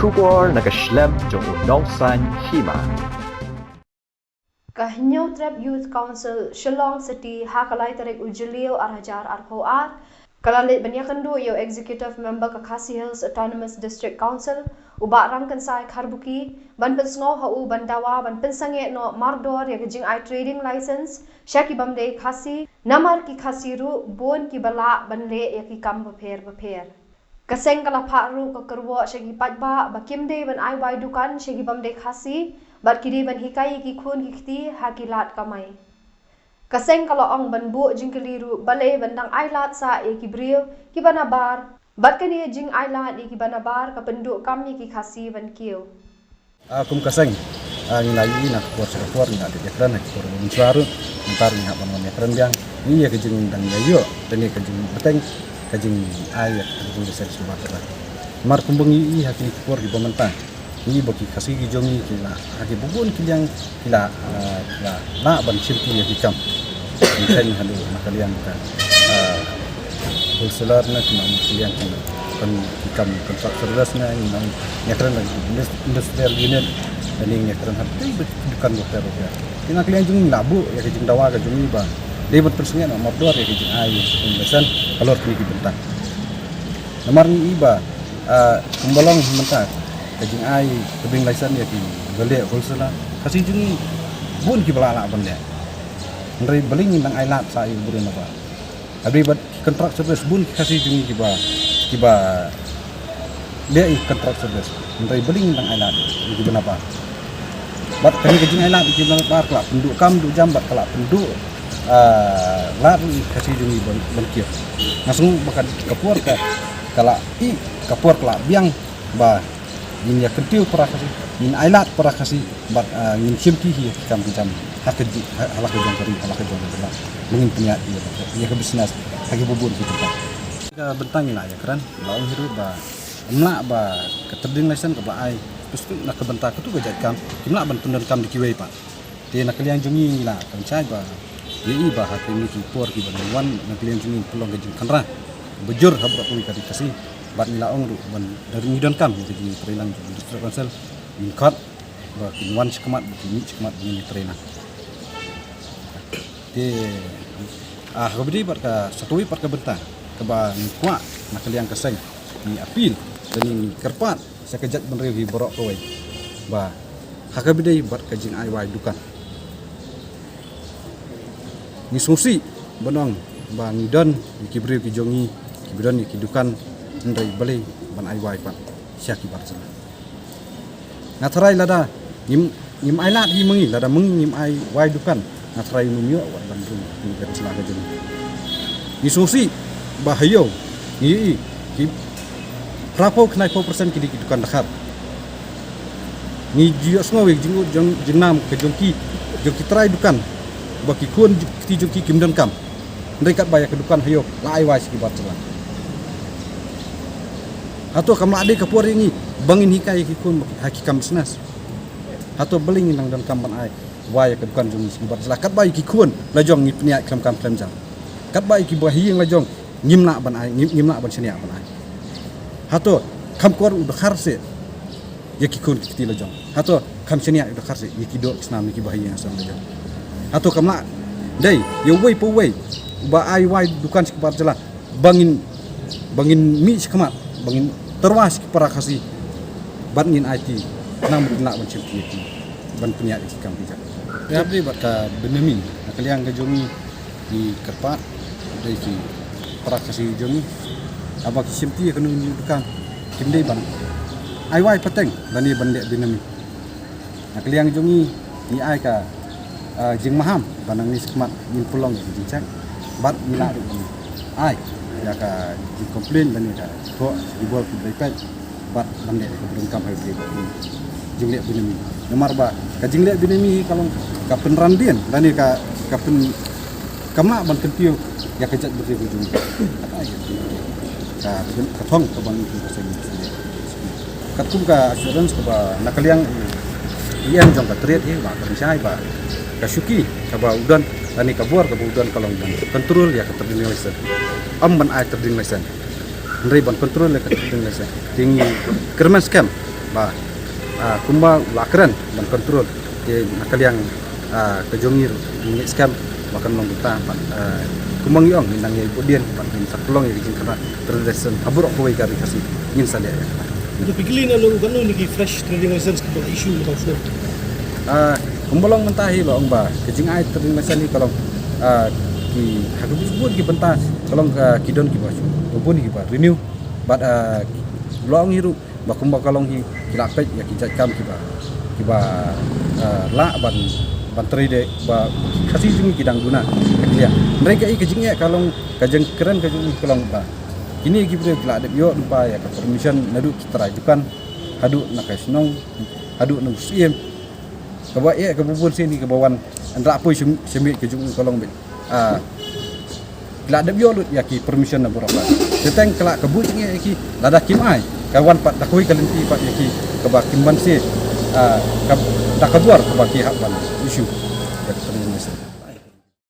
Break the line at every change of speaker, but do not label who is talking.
Shubor nakaslem jong unongsan hima.
Kahinyaw Trap Youth Council Shillong City hakalay tarik ujiliw arhajar arhoar kalalit banyakando yo executive member ka Khasi Hills Autonomous District Council uba rangkan sai kharbuki ban pensngo hau bandawa ban pensange no mardor ya gajing I trading license syaki bamde khasi namar ki khasiru bon ki bala banle ya ki kam bapher kaseng kala pharu ka karwo syaki pajba bakimde ban ai wai dukan syaki bamde khasi bat kiri ban hikai ki khun ki khti hakilat kamai kaseng kala ong ban bu jingkeliru bale bandang ailat sa e ki brio ki banabar bat kani jing ailat e ki banabar ka penduk kami ki khasi ban kieu
kum kaseng ni lagi nak kuat ni ada ekran nak kuat mensuaru entar ni apa namanya ekran yang ni ya kejeng dan yayo dan ni kejeng beteng kejeng ayat kejeng desa Sumatera mar kumbang i hakini kuat di pemerintah ni bagi kasih gijongi kila haki bubun kilang kila na ban cirki ya hikam ini halu makalian kan wholesaler na kena kilian kena kan hikam kontrak service na ini nang nyakran lagi industrial unit dan ini nyakran hati bukan dokter ya kena kilian jung labu ya kejung dawa ke jung ba debat persengan nomor 2 ya kejung ayu pembesan kalor kini bentang nomor ni iba kumbalong mentah kajing ai tebing laisan ya ki balik wholesaler kasih jung bun ki balala benda ndai beling nang ai lat sa ibu burin apa abri bat kontrak service bun kasih jung ki ba dia kontrak service ndai beling nang ai lat ki benapa bat kami kajing ai lat ki benapa kelak penduk kam du jambat kelak penduk lat kasih jung ban kieu langsung bakat kapur ka kalak i kapur kelak biang ba yin ya kentiu para kasi yin ailat para kasi bat yin simki hi kam hak halak jong kari halak jong bela mungkin punya dia ke bisnis hagi bubur gitu kan ka bentang ina ya kran laung hiru ba emla ba keterding lesen ke ba ai terus nak ke bentak tu gajat kam kimla ban tundon kam dikiwei pak dia nak kalian jungi la kan cai ba ye i ba hak ni ki por ki ban wan nak kalian jungi pulang gajing kanra bejur habra pun ka dikasih bat nilaong ru ban dari ngidon kam jadi perilang district council ingkat ba kinwan sekemat begini sekemat begini terina di kabedi bat ka satui pat ka bentang ka ba kuat nak liang keseng ni apil dan ni kerpat sekejat benrew hi borok kawai ba hakabedi bat ka jing ai wai dukan ni susi benong ba ngidon ki brew ki jongi ki bidon ki dukan ndai balik ban ai wai pat syaki barsala ngatrai lada nim ai lat hi mengi lada mengi nim ai wai dukan ngatrai numyo wan bandung ni barsala ga jeng ni susi bahayo ni ki rapo knai 4% ki dukan dakar ni jiyo sngowe jingnam ke jongki trai dukan baki kun ti jongki kimdon kam ndai kat baya ke dukan hayo la ai wai syaki barsala atau kamu ada kapur ini bangin hikai kikun hakikam bisnas atau beling nang dan kampan ai waya ke dukan jung simbar selakat baik kikun lajong ni pniak kam jang kat baik ki bahi yang lajong ngimna ban ai ngimna ban senia ban ai atau kam kor udah kharse ya kikun kiti lajong atau kam senia udah kharse ya kido snam ki bahi yang asam lajong atau kamla dai ya wei po wei ba ai wai dukan sikbar jela bangin mi sikemat bangin terwas para kasih bangin IT nang nak mencim IT ban punya ikam bijak ya beri bat ka benemi kalian ke jongi di kerpat dari ki para kasih jongi apa ki simpi kena dukan kimdei ban ai wai pateng dan ni bandek benemi kalian jongi ni ai ka jing maham banang ni sekemat ni pulang jing cak bat ni la ai ya ka di komplain dan ni ka to dibuat baik bat bandek ke berengkam hai beri jinglek binemi nomor ba ka jinglek binemi kalau ka penrandian dan ni ka pen kamla ban kentiu ya kejat beri ujung ka thong ka ban ka sen katum ka assurance ka ba nakaliang ian jong ka trade ba ka sai ba ka syuki ka ba udan tani kabur ke budan kalau ban kontrol ya keterding lesen ban ai terding lesen ndai ban kontrol ya keterding lesen tinggi kerman scam ba kumba lakran dan kontrol ke nakaliang kejongir ngik scam bahkan long buta kumang yong nang ye budien pan saklong ye jing kana tradition abur ko we kari kasi ngin salia ya
Untuk pikilin ano gano ni fresh trading license kung issue mo kausno.
kumbalong mentahi lo ba kejing ai trading license ni kalau ki hagu buat ki benta kalau kidon ki basu bubun ki ba renew but long hiru ba kumba kalong hi kilapet ya ki jat kam ki ba la ban trade ba kasi jung ki dang guna ya mereka i kejing ya kalau kajeng keren kajeng kalong ba kini ki bre la de yo lupa ya permission nadu kita ajukan hadu nakasnong hadu nang siem kaba ya kebubun sini kebawan andra poi semi kejung kalong be la de yo ya ki permission na berapa teteng kelak kebu ya ki lada kimai kawan pat takoi kalenti pat ya ki keba kimban si tak kabuar keba ki hakban isu ya terima kasih